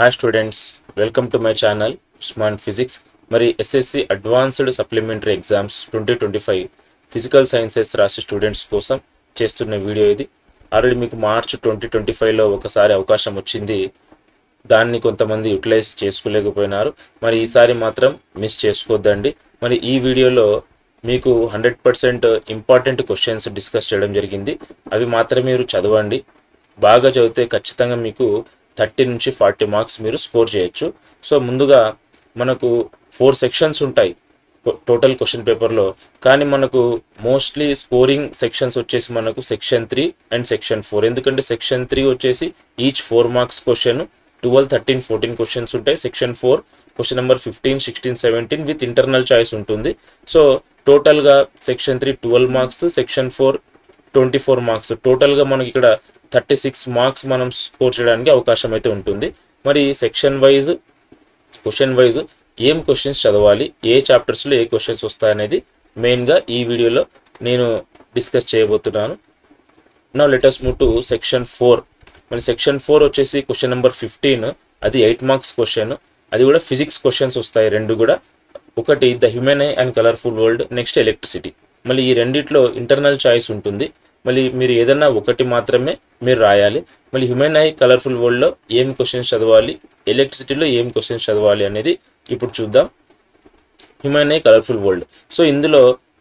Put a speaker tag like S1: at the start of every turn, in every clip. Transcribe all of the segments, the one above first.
S1: Hi students, welcome to my channel Usman physics. మరి SSC advanced supplementary exams 2025 physical sciences రాసే students కోసం చేస్తున్న video ఇది. ఆల్రెడీ మీకు మార్చ్ 2025లో ఒకసారి అవకాశం వచ్చింది, దాన్ని కొంతమంది యూటిలైజ్ చేసుకోలేకపోయినారు. మరి ఈసారి మాత్రం మిస్ చేసుకోవద్దండి. మరి ఈ వీడియోలో మీకు 100% ఇంపార్టెంట్ క్వశ్చన్స్ డిస్కస్ చేయడం జరిగింది. అవి మాత్రమే మీరు చదవండి. బాగా చదివితే ఖచ్చితంగా మీకు 30 నుంచి 40 మార్క్స్ మీరు స్కోర్ చేయొచ్చు. సో ముందుగా మనకు 4 సెక్షన్స్ ఉంటాయి టోటల్ క్వశ్చన్ పేపర్లో, కానీ మనకు మోస్ట్లీ స్కోరింగ్ సెక్షన్స్ వచ్చేసి మనకు సెక్షన్ 3 అండ్ సెక్షన్ 4. ఎందుకంటే సెక్షన్ 3 వచ్చేసి ఈచ్ 4 మార్క్స్ క్వశ్చన్, 12, 13, 14 క్వశ్చన్స్ ఉంటాయి. Section 4 question number 15, 16, 17 with internal choice ఉంటుంది. సో టోటల్గా సెక్షన్ 3 12 మార్క్స్, సెక్షన్ 4 24 మార్క్స్, టోటల్గా మనకి ఇక్కడ 36 మార్క్స్ మనం స్కోర్ చేయడానికి అవకాశం అయితే ఉంటుంది. మరి సెక్షన్ వైజ్ క్వశ్చన్ వైజ్ ఏం క్వశ్చన్స్ చదవాలి, ఏ చాప్టర్స్లో ఏ క్వశ్చన్స్ వస్తాయనేది మెయిన్గా ఈ వీడియోలో నేను డిస్కస్ చేయబోతున్నాను. Now let us move to section 4. మరి సెక్షన్ 4 వచ్చేసి క్వశ్చన్ నెంబర్ 15, అది 8 మార్క్స్ క్వశ్చన్. అది కూడా ఫిజిక్స్ క్వశ్చన్స్ వస్తాయి రెండు కూడా. ఒకటి the human I and colourful world, next electricity. మళ్ళీ ఈ రెండిట్లో ఇంటర్నల్ చాయిస్ ఉంటుంది. మళ్ళీ మీరు ఏదన్నా ఒకటి మాత్రమే మీరు రాయాలి. మళ్ళీ హ్యూమన్ ఐ కలర్ఫుల్ వరల్డ్లో ఏం క్వశ్చన్స్ చదవాలి, ఎలక్ట్రిసిటీలో ఏం క్వశ్చన్స్ చదవాలి అనేది ఇప్పుడు చూద్దాం. Human eye colourful world. So ఇందులో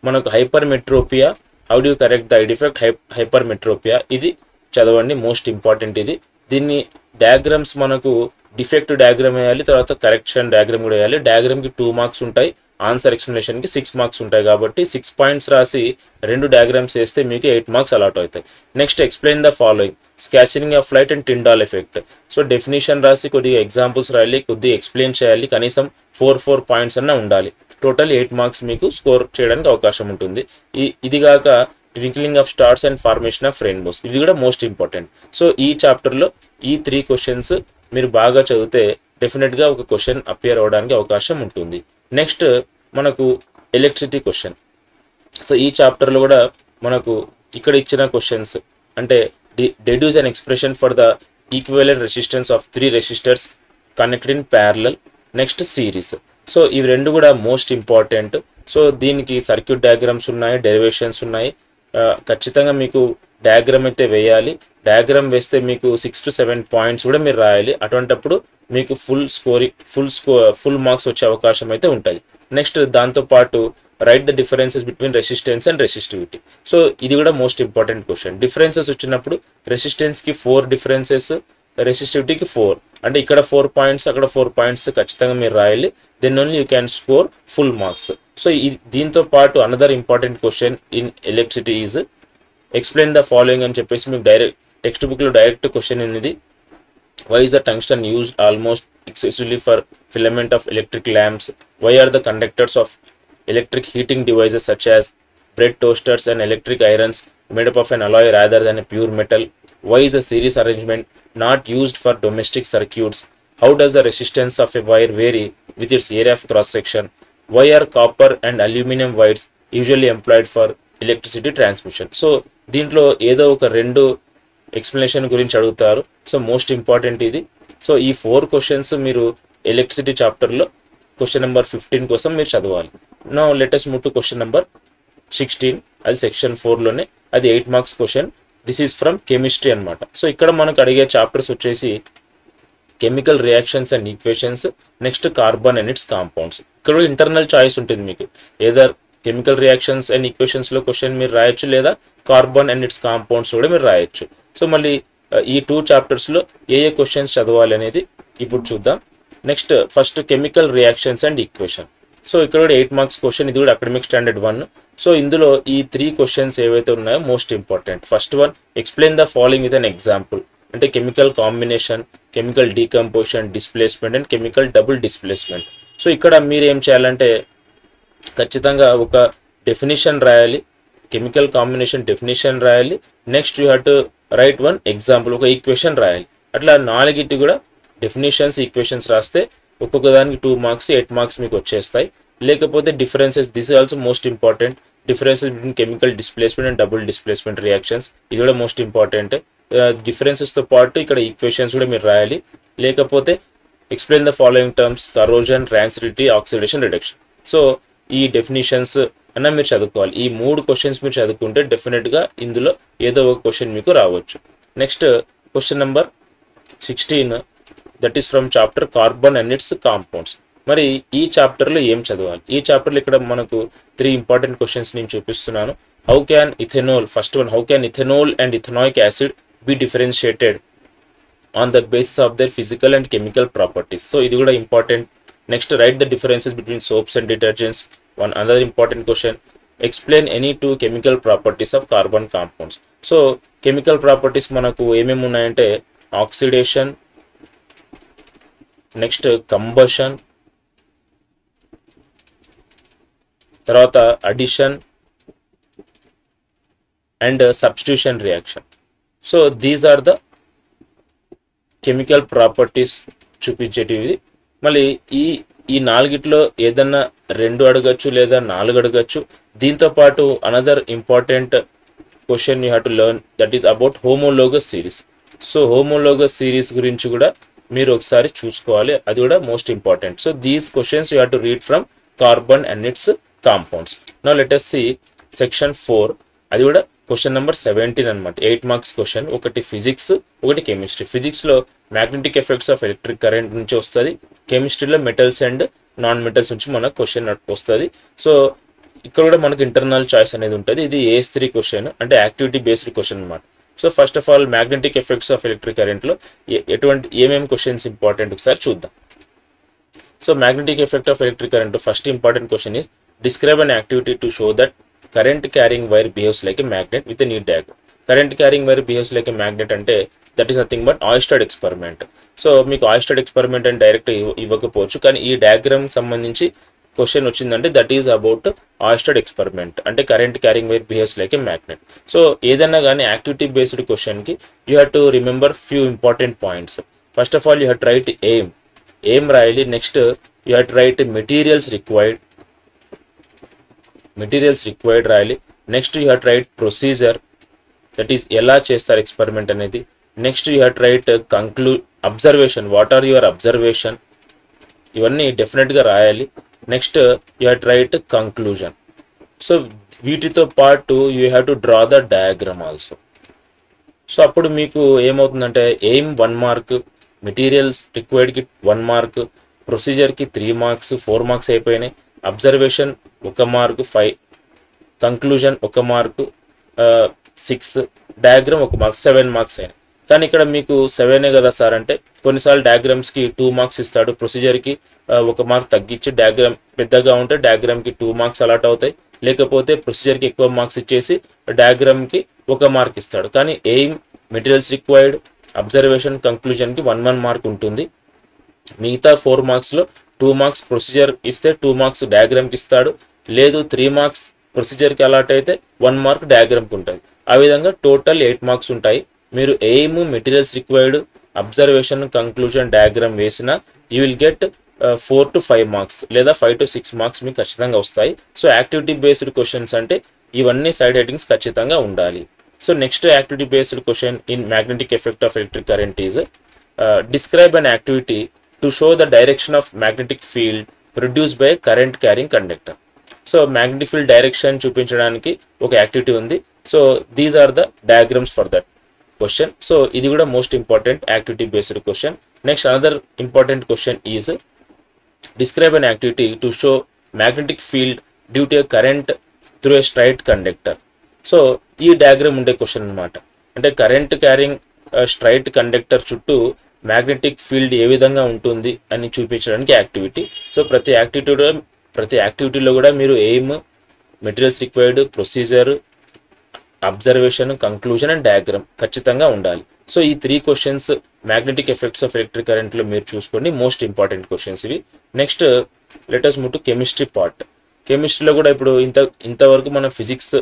S1: మనకు hypermetropia, how do you correct the eye defect hypermetropia, ఇది చదవండి, మోస్ట్ ఇంపార్టెంట్ ఇది. దీన్ని డయాగ్రామ్స్ మనకు డిఫెక్ట్ డయాగ్రామ్ వేయాలి, తర్వాత కరెక్షన్ డయాగ్రామ్ కూడా వేయాలి. డయాగ్రామ్కి 2 మార్క్స్ ఉంటాయి, ఆన్సర్ ఎక్స్ప్లెనేషన్కి 6 మార్క్స్ ఉంటాయి. కాబట్టి 6 పాయింట్స్ రాసి 2 డయాగ్రామ్స్ వేస్తే మీకు 8 మార్క్స్ అలాట్ అవుతాయి. Next explain the following, scattering of light and Tyndall effect. So definition రాసి కొద్దిగా ఎగ్జాంపుల్స్ రాయాలి, కొద్దిగా ఎక్స్ప్లెయిన్ చేయాలి. కనీసం 4 పాయింట్స్ అన్న ఉండాలి. టోటల్ 8 మార్క్స్ మీకు స్కోర్ చేయడానికి అవకాశం ఉంటుంది. ఇదిగాక twinkling of stars and formation of rainbows, ఇవి కూడా మోస్ట్ ఇంపార్టెంట్. సో ఈ చాప్టర్లో ఈ 3 క్వశ్చన్స్ మీరు బాగా చదివితే డెఫినెట్గా ఒక క్వశ్చన్ అపియర్ అవ్వడానికి అవకాశం ఉంటుంది. నెక్స్ట్ మనకు ఎలక్ట్రిసిటీ క్వశ్చన్. సో ఈ చాప్టర్లో కూడా మనకు ఇక్కడ ఇచ్చిన క్వశ్చన్స్ అంటే deduce an expression for the equivalent resistance of 3 resistors connected in parallel, next series. So ఇవి రెండు కూడా మోస్ట్ ఇంపార్టెంట్. సో దీనికి సర్క్యూట్ డయాగ్రామ్స్ ఉన్నాయి, డెరివేషన్స్ ఉన్నాయి. ఖచ్చితంగా మీకు డయాగ్రామ్ అయితే వేయాలి. డయాగ్రామ్ వేస్తే మీకు 6 to 7 పాయింట్స్ కూడా మీరు రాయాలి. అటువంటప్పుడు మీకు ఫుల్ మార్క్స్ వచ్చే అవకాశం అయితే ఉంటుంది. నెక్స్ట్ దాంతోపాటు right the differences between resistance and resistivity. So ఇది కూడా మోస్ట్ ఇంపార్టెంట్ క్వశ్చన్. డిఫరెన్సెస్ వచ్చినప్పుడు రెసిస్టెన్స్కి 4 డిఫరెన్సెస్, రెసిస్టివిటీకి 4, అంటే ఇక్కడ 4 పాయింట్స్, అక్కడ 4 పాయింట్స్ ఖచ్చితంగా మీరు రాయాలి. Then only you can score full marks. So దీంతో పాటు another important question in electricity is explain the following అని చెప్పేసి మీకు డైరెక్ట్ టెక్స్ట్ బుక్లో డైరెక్ట్ క్వశ్చన్ అనేది. Why is the tungsten used almost exclusively for filament of electric lamps? Why are the conductors of electric heating devices such as bread toasters and electric irons made up of an alloy rather than a pure metal? Why is the series arrangement not used for domestic circuits? How does the resistance of a wire vary with its area of cross section? Why are copper and aluminum wires usually employed for electricity transmission? So దీంట్లో ఏదో ఒక 2 explanation గురించి అడుగుతారు. So most important ఇది. So ఈ 4 questions మీరు electricity చాప్టర్లో question number 15 కోసం మీరు చదవాలి. Now let us move to question number 16, అది సెక్షన్ 4లోనే, అది 8 marks question. This is from chemistry అనమాట. సో ఇక్కడ మనకు అడిగే చాప్టర్స్ వచ్చేసి chemical reactions and equations, next carbon and its compounds. ఇక్కడ ఇంటర్నల్ చాయిస్ ఉంటుంది మీకు, ఏదర్ కెమికల్ రియాక్షన్స్ అండ్ ఈక్వేషన్స్లో క్వశ్చన్ మీరు రాయొచ్చు, లేదా కార్బన్ అండ్ ఇట్స్ కాంపౌండ్స్ కూడా మీరు రాయొచ్చు. సో మళ్ళీ ఈ 2 చాప్టర్స్లో ఏ క్వశ్చన్స్ చదవాలి అనేది ఇప్పుడు చూద్దాం. Next first chemical reactions and equation. So ఇక్కడ కూడా 8 మార్క్స్ క్వశ్చన్, ఇది కూడా అకాడమిక్ స్టాండర్డ్ 1. సో ఇందులో ఈ 3 క్వశ్చన్స్ ఏవైతే ఉన్నాయో most important. First one, explain the following with an example. అంటే chemical combination, chemical decomposition, displacement and chemical double displacement. So ఇక్కడ మీరు ఏం చేయాలంటే ఖచ్చితంగా ఒక డెఫినేషన్ రాయాలి, కెమికల్ కాంబినేషన్ డెఫినేషన్ రాయాలి. Next you have to write one example, ఒక ఈక్వేషన్ రాయాలి. అట్లా 4 కూడా డెఫినేషన్స్, ఈక్వేషన్స్ రాస్తే ఒక్కొక్క దానికి 2 మార్క్స్, 8 మార్క్స్ మీకు వచ్చేస్తాయి. లేకపోతే differences, this also most important, differences between chemical displacement and double displacement reactions, ఇది కూడా మోస్ట్ ఇంపార్టెంట్. డిఫరెన్సెస్తో పాటు ఇక్కడ ఈక్వేషన్స్ కూడా మీరు రాయాలి. లేకపోతే explain the following terms corrosion, rancidity, oxidation, reduction. So ఈ డెఫినిషన్స్ అన్న మీరు చదువుకోవాలి. ఈ 3 క్వశ్చన్స్ మీరు చదువుకుంటే డెఫినెట్గా ఇందులో ఏదో ఒక క్వశ్చన్ మీకు రావచ్చు. Next question number 16 that is from chapter carbon and its compounds. మరి ఈ చాప్టర్లో ఏం చదవాలి? ఈ చాప్టర్లో ఇక్కడ మనకు 3 ఇంపార్టెంట్ క్వశ్చన్స్ నేను చూపిస్తున్నాను. How can ethanol, first one, how can ethanol and ethanoic acid be differentiated on the basis of their physical and chemical properties. So ఇది కూడా important. Next write the differences between soaps and detergents. One another important question. Explain any 2 chemical properties of carbon compounds. So chemical properties మనకు ఏమేమి ఉన్నాయంటే oxidation, next combustion, తర్వాత addition and substitution reaction. So these are the chemical properties చూపించేటివి. మళ్ళీ ఈ 4గిట్లో ఏదన్నా 2 అడగచ్చు లేదా 4 అడగచ్చు. దీంతో పాటు another important question you have to learn that is about homologous series. So homologous series గురించి కూడా మీరు ఒకసారి చూసుకోవాలి, అది కూడా most important. So these questions you have to read from carbon and its compounds. Now let us see section 4. అది కూడా question number 17 అనమాట. 8 మార్క్స్ క్వశ్చన్. ఒకటి ఫిజిక్స్, ఒకటి కెమిస్ట్రీ. ఫిజిక్స్లో magnetic effects of electric current నుంచి వస్తుంది. కెమిస్ట్రీలో మెటల్స్ అండ్ నాన్ మెటల్స్ నుంచి మనకు క్వశ్చన్ వస్తుంది. సో ఇక్కడ కూడా మనకు ఇంటర్నల్ చాయిస్ అనేది ఉంటుంది. ఇది AS3 క్వశ్చన్, అంటే యాక్టివిటీ బేస్డ్ క్వశ్చన్ అనమాట. So first of all magnetic effects of electric కరెంట్లో ఏమేమి క్వశ్చన్స్ ఇంపార్టెంట్ ఒకసారి చూద్దాం. So magnetic effect of electric current first important question is describe an activity to show that current carrying wire behaves like a magnet with a neat diagram. Current carrying wire behaves like a magnet అంటే that is nothing but Oersted experiment. So మీకు Oersted experiment అని direct ఇవ్వకపోవచ్చు, కానీ ఈ diagram సంబంధించి question వచ్చిందంటే that is about Oersted experiment, అంటే current carrying wire behaves like a magnet. So ఏదైనా కానీ యాక్టివిటీ బేస్డ్ క్వశ్చన్కి you have to remember few important points. First of all you have to write aim రాయాలి. Next you have to write materials required రాయాలి. Next you have to write procedure, that is ఎలా చేస్తారు experiment అనేది. Next you have to write observation, what are your observation, ఇవన్నీ డెఫినెట్గా రాయాలి. Next you have to write conclusion. So వీటితో పాటు you have to draw the diagram also. So అప్పుడు మీకు ఏమవుతుందంటే ఎయిమ్ 1 మార్క్, మెటీరియల్స్ రిక్వైర్డ్కి 1 మార్క్, ప్రొసీజర్కి 3 మార్క్స్, 4 మార్క్స్ అయిపోయినాయి. Observation 1 mark 5, conclusion 1 mark 6, diagram 1 mark 7 marks అయినాయి. కానీ ఇక్కడ మీకు 7 కదా సార్ అంటే కొన్నిసార్లు డయాగ్రామ్స్కి 2 మార్క్స్ ఇస్తాడు, ప్రొసీజర్కి 1 మార్క్ తగ్గించి డయాగ్రామ్ పెద్దగా ఉంటే డయాగ్రామ్కి 2 మార్క్స్ అలాట్ అవుతాయి, లేకపోతే ప్రొసీజర్కి ఎక్కువ మార్క్స్ ఇచ్చేసి డయాగ్రామ్కి 1 మార్క్ ఇస్తాడు. కానీ ఎయిమ్, మెటీరియల్స్ రిక్వైర్డ్, అబ్జర్వేషన్, కంక్లూజన్కి 1 మార్క్ ఉంటుంది. మిగతా 4 మార్క్స్లో 2 మార్క్స్ ప్రొసీజర్ ఇస్తే 2 మార్క్స్ డయాగ్రామ్కి ఇస్తాడు, లేదు 3 మార్క్స్ ప్రొసీజర్కి అలాట్ అయితే 1 మార్క్ డయాగ్రామ్కి ఉంటుంది. ఆ విధంగా టోటల్ 8 మార్క్స్ ఉంటాయి. మీరు aim, materials required, observation, conclusion, diagram వేసిన you will get 4 to 5 marks లేదా 5 to 6 మార్క్స్ మీకు ఖచ్చితంగా వస్తాయి. సో యాక్టివిటీ బేస్డ్ క్వశ్చన్స్ అంటే ఇవన్నీ సైడ్ హెడ్డింగ్స్ ఖచ్చితంగా ఉండాలి. So next activity based question in magnetic effect of electric current is describe an activity to show the direction of magnetic field produced by current carrying conductor. So magnetic field direction చూపించడానికి ఒక activity ఉంది. So these are the diagrams for that question. So ఇది కూడా most important activity based question. Next another important question is describe an activity to show magnetic field due to current through a straight conductor. So ఈ diagram ఉండే question అనమాట. అంటే current carrying straight conductor చుట్టూ magnetic field ఏ విధంగా ఉంటుంది అని చూపించడానికి యాక్టివిటీ. సో ప్రతి యాక్టివిటీలో కూడా మీరు aim, materials required, procedure, observation, conclusion and diagram ఖచ్చితంగా ఉండాలి. సో ఈ 3 questions magnetic effects of electric కరెంట్లో మీరు చూసుకోండి, మోస్ట్ ఇంపార్టెంట్ క్వశ్చన్స్ ఇవి. Next let us move to chemistry part. కెమిస్ట్రీలో కూడా ఇప్పుడు ఇంతవరకు మనం ఫిజిక్స్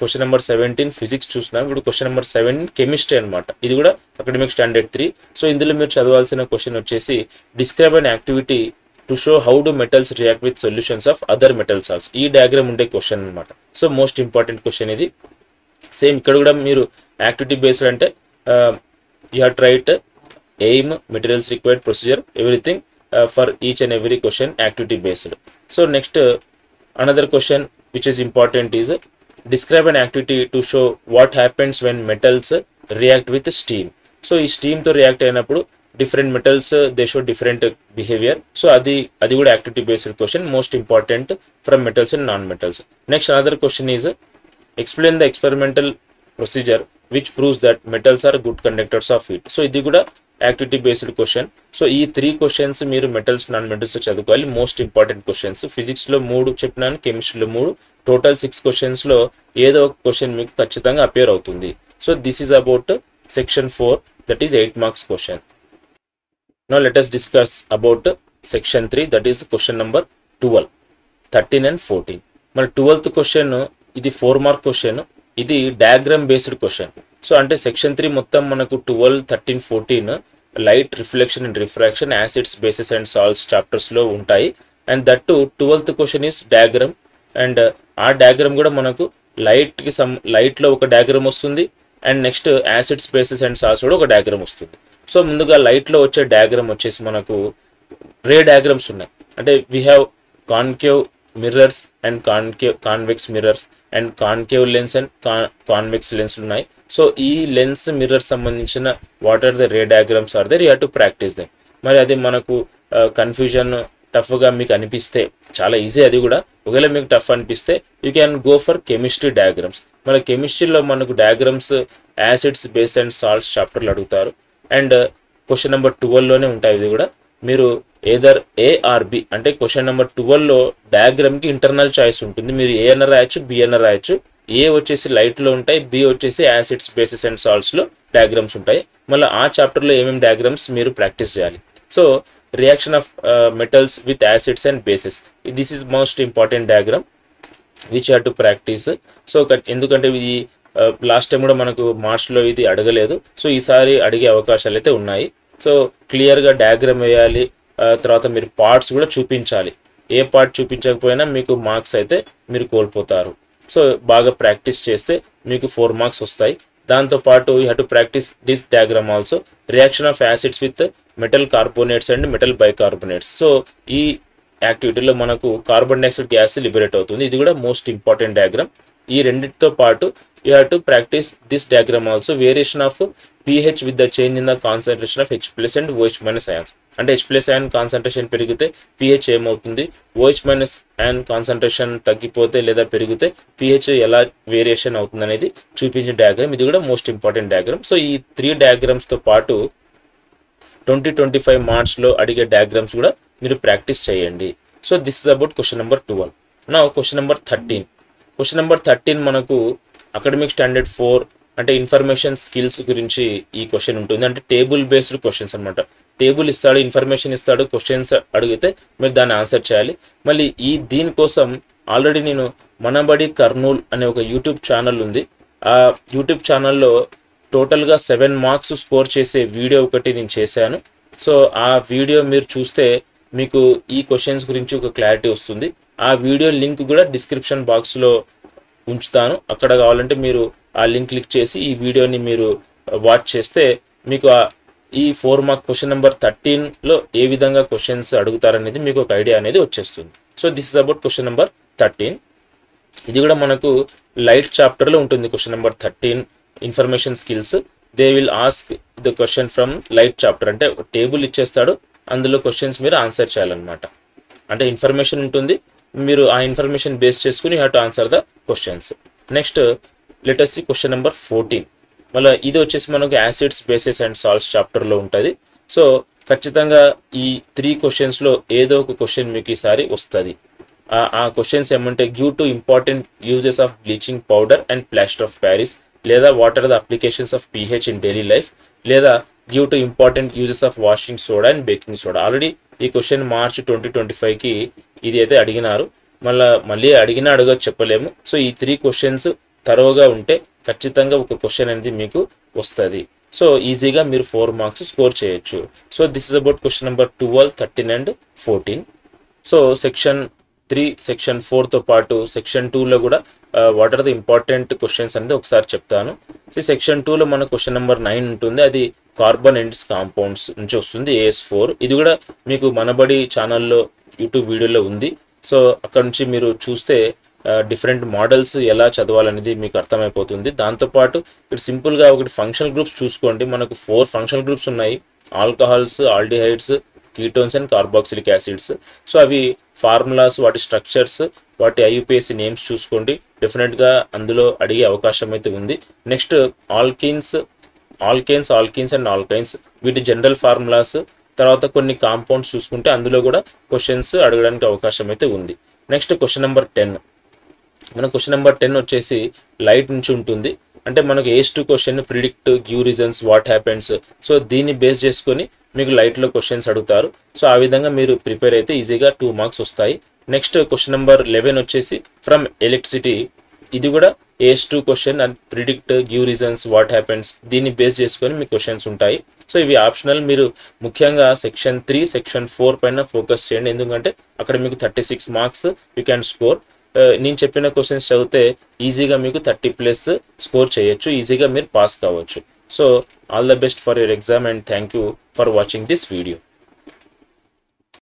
S1: క్వశ్చన్ నెంబర్ 17 ఫిజిక్స్ చూసినాం. ఇప్పుడు క్వశ్చన్ నెంబర్ 17 కెమిస్ట్రీ అనమాట. ఇది కూడా అకాడమిక్ స్టాండర్డ్ 3. సో ఇందులో మీరు చదవాల్సిన క్వశ్చన్ వచ్చేసి describe an activity to show how do metals react with solutions of other metal salts. ఈ డయాగ్రామ్ ఉండే క్వశ్చన్ అనమాట. సో మోస్ట్ ఇంపార్టెంట్ క్వశ్చన్ ఇది. సేమ్ ఇక్కడ కూడా మీరు యాక్టివిటీ బేస్డ్ అంటే you have to write aim, materials required, procedure, everything. for each and every question activity based. So next another question which is important is describe an activity to show what happens when metals react with steam. So ఈ steam తో react అయినప్పుడు different metals they show different behaviour. So అది కూడా activity based question, most important from metals and non metals. Next another question is explain the experimental procedure which proves that metals are good conductors of heat. So ఇది కూడా activity based question. So ఈ 3 questions మీరు metals non metals చదువుకోవాలి, most important questions. Physics లో 3 చెప్పినాను, కెమిస్ట్రీలో 3, total 6 questions లో ఏదో ఒక క్వశ్చన్ మీకు ఖచ్చితంగా అపియర్ అవుతుంది. So this is about section 4, that is 8 marks question. Now let us discuss about section 3, that is question number 12, 13 and 14. మన 12th క్వశ్చన్ ఇది 4 మార్క్ క్వశ్చన్, ఇది డయాగ్రామ్ బేస్డ్ క్వశ్చన్. సో అంటే సెక్షన్ 3 మొత్తం మనకు 12, 13, 14 light, reflection and refraction, acids, bases and salts chapters లో ఉంటాయి. And that to 12th question is diagram. And ఆ diagram కూడా మనకు లైట్ లో ఒక డయాగ్రామ్ వస్తుంది, and next acids, bases and salts కూడా ఒక డయాగ్రామ్ వస్తుంది. సో ముందుగా లైట్లో వచ్చే డయాగ్రామ్ వచ్చేసి మనకు రే డయాగ్రామ్స్ ఉన్నాయి. అంటే we have concave mirrors and convex mirrors and concave lens and convex lens ఉన్నాయి. సో ఈ లెన్స్ మిర్రర్ సంబంధించిన what are the ray diagrams are there, you have to practise them. మరి అది మనకు కన్ఫ్యూజన్ టఫ్గా మీకు అనిపిస్తే చాలా ఈజీ, అది కూడా ఒకవేళ మీకు టఫ్ అనిపిస్తే you can go for chemistry diagrams. మన కెమిస్ట్రీలో మనకు diagrams acids, base and salts చాప్టర్లు అడుగుతారు. అండ్ క్వశ్చన్ నెంబర్ 12లోనే ఉంటాయి. ఇది కూడా మీరు ఏదర్ ఏ ఆర్ బి, అంటే క్వశ్చన్ నెంబర్ 12లో డయాగ్రామ్కి ఇంటర్నల్ చాయిస్ ఉంటుంది. మీరు ఏ అన్న రాయొచ్చు, బి అన్న రాయొచ్చు. ఏ వచ్చేసి లైట్లో ఉంటాయి, బి వచ్చేసి యాసిడ్స్, బేసెస్ అండ్ సాల్ట్స్లో డయాగ్రామ్స్ ఉంటాయి. మళ్ళీ ఆ చాప్టర్లో ఏమేమి డయాగ్రామ్స్ మీరు ప్రాక్టీస్ చేయాలి. So reaction of metals with acids and bases, this is most important diagram which have to practice. So ఎందుకంటే ఇది లాస్ట్ టైం కూడా మనకు మార్చ్లో ఇది అడగలేదు, సో ఈసారి అడిగే అవకాశాలు అయితే ఉన్నాయి. సో క్లియర్గా డయాగ్రామ్ వేయాలి, తర్వాత మీరు పార్ట్స్ కూడా చూపించాలి. ఏ పార్ట్ చూపించకపోయినా మీకు మార్క్స్ అయితే మీరు కోల్పోతారు. సో బాగా ప్రాక్టీస్ చేస్తే మీకు 4 మార్క్స్ వస్తాయి. దాంతోపాటు you have to practice this diagram also, reaction of acids with metal carbonates and metal bicarbonates. So ఈ యాక్టివిటీలో మనకు కార్బన్ డైఆక్సైడ్ గ్యాస్ లిబరేట్ అవుతుంది. ఇది కూడా మోస్ట్ ఇంపార్టెంట్ డయాగ్రామ్. ఈ రెండింటితో పాటు you have to practice this diagram also, variation of pH with the change in the concentration of H+ and OH- ions. అంటే H+ ion concentration పెరిగితే pH ఏమవుతుంది, OH- ion concentration తగ్గిపోతే లేదా పెరిగితే pH ఎలా వేరియేషన్ అవుతుంది అనేది చూపించే డయాగ్రామ్. ఇది కూడా మోస్ట్ ఇంపార్టెంట్ డయాగ్రామ్. సో ఈ 3 డయాగ్రామ్స్తో పాటు 2025 మార్చ్లో అడిగే డయాగ్రామ్స్ కూడా మీరు ప్రాక్టీస్ చేయండి. So this is about question number 12. నా క్వశ్చన్ నెంబర్ 13. క్వశ్చన్ నెంబర్ 13 మనకు అకాడమిక్ స్టాండర్డ్ 4 అంటే ఇన్ఫర్మేషన్ స్కిల్స్ గురించి ఈ క్వశ్చన్ ఉంటుంది. అంటే టేబుల్ బేస్డ్ క్వశ్చన్స్ అనమాట. టేబుల్ ఇస్తాడు, ఇన్ఫర్మేషన్ ఇస్తాడు, క్వశ్చన్స్ అడిగితే మీరు దాన్ని ఆన్సర్ చేయాలి. మళ్ళీ దీనికోసం ఆల్రెడీ నేను మనబడి కర్నూల్ అనే ఒక యూట్యూబ్ ఛానల్ ఉంది. ఆ యూట్యూబ్ ఛానల్లో టోటల్గా 7 మార్క్స్ స్కోర్ చేసే వీడియో ఒకటి నేను చేశాను. సో ఆ వీడియో మీరు చూస్తే మీకు ఈ క్వశ్చన్స్ గురించి ఒక క్లారిటీ వస్తుంది. ఆ వీడియో లింక్ కూడా డిస్క్రిప్షన్ బాక్స్లో ఉంచుతాను. అక్కడ కావాలంటే మీరు ఆ లింక్ క్లిక్ చేసి ఈ వీడియోని మీరు వాచ్ చేస్తే మీకు ఈ 4 మార్క్ క్వశ్చన్ నెంబర్ 13లో ఏ విధంగా క్వశ్చన్స్ అడుగుతారనేది మీకు ఒక ఐడియా అనేది వచ్చేస్తుంది. So this is about question number 13. ఇది కూడా మనకు లైట్ చాప్టర్లో ఉంటుంది. Question number 13 information skills, they will ask the question from light chapter. అంటే టేబుల్ ఇచ్చేస్తాడు, అందులో క్వశ్చన్స్ మీరు ఆన్సర్ చేయాలన్నమాట. అంటే ఇన్ఫర్మేషన్ ఉంటుంది, మీరు ఆ ఇన్ఫర్మేషన్ బేస్ చేసుకుని you have to answer the questions. Next let us see question number 14. మళ్ళీ ఇది వచ్చేసి మనకు యాసిడ్స్, బేసెస్ అండ్ సాల్ట్స్ చాప్టర్లో ఉంటుంది. సో ఖచ్చితంగా ఈ 3 క్వశ్చన్స్లో ఏదో ఒక క్వశ్చన్ మీకు ఈసారి వస్తుంది. ఆ క్వశ్చన్స్ ఏమంటే give two important uses of bleaching powder and plaster of Paris, లేదా what are the applications of pH in daily life, లేదా give two important uses of washing soda and baking soda. Already ఈ question March 2025కి ఇది అయితే అడిగినారు. మళ్ళీ అడిగినా అడగచ్చు చెప్పలేము. సో ఈ 3 క్వశ్చన్స్ తరోగా ఉంటే ఖచ్చితంగా ఒక క్వశ్చన్ అనేది మీకు వస్తుంది. సో ఈజీగా మీరు 4 మార్క్స్ స్కోర్ చేయొచ్చు. So this is about question number 12, 13 and 14. So section 3, section 4తో పాటు సెక్షన్ 2లో కూడా what are the important questions అనేది ఒకసారి చెప్తాను. సెక్షన్ 2లో మన క్వశ్చన్ నెంబర్ 9 ఉంటుంది. అది కార్బన్ ఎండ్స్ కాంపౌండ్స్ నుంచి వస్తుంది, AS4. ఇది కూడా మీకు మనబడి ఛానల్లో యూట్యూబ్ వీడియోలో ఉంది. సో అక్కడ నుంచి మీరు చూస్తే డిఫరెంట్ మోడల్స్ ఎలా చదవాలనేది మీకు అర్థమైపోతుంది. దాంతోపాటు ఇక్కడ సింపుల్గా ఒకటి ఫంక్షనల్ గ్రూప్స్ చూసుకోండి. మనకు 4 ఫంక్షనల్ గ్రూప్స్ ఉన్నాయి: alcohols, aldehydes, ketones and carboxylic acids. So అవి ఫార్ములాస్, వాటి స్ట్రక్చర్స్, వాటి IUPAC నేమ్స్ చూసుకోండి. డెఫినెట్గా అందులో అడిగే అవకాశం అయితే ఉంది. నెక్స్ట్ ఆల్కైన్స్ అండ్ ఆల్కైన్స్, వీటి జనరల్ ఫార్ములాస్, తర్వాత కొన్ని కాంపౌండ్స్ చూసుకుంటే అందులో కూడా క్వశ్చన్స్ అడగడానికి అవకాశం అయితే ఉంది. Next question number 10. మన క్వశ్చన్ నెంబర్ 10 వచ్చేసి లైట్ నుంచి ఉంటుంది. అంటే మనకు AS2 question predict, give reasons, what happens. So దీన్ని బేస్ చేసుకొని మీకు లైట్లో క్వశ్చన్స్ అడుగుతారు. సో ఆ విధంగా మీరు ప్రిపేర్ అయితే ఈజీగా 2 మార్క్స్ వస్తాయి. నెక్స్ట్ క్వశ్చన్ నెంబర్ 11 వచ్చేసి ఫ్రమ్ ఎలక్ట్రిసిటీ. ఇది కూడా AS2 question and predict, give reasons, what happens, దీన్ని బేస్ చేసుకొని మీ క్వశ్చన్స్ ఉంటాయి. సో ఇవి ఆప్షనల్. మీరు ముఖ్యంగా సెక్షన్ 3, సెక్షన్ 4 పైన ఫోకస్ చేయండి. ఎందుకంటే అక్కడ మీకు 36 మార్క్స్ యూ క్యాన్ స్కోర్. నేను చెప్పిన క్వశ్చన్స్ చదివితే ఈజీగా మీకు 30+ స్కోర్ చేయొచ్చు, ఈజీగా మీరు పాస్ కావచ్చు. So all the best for your exam and thank you for watching this video.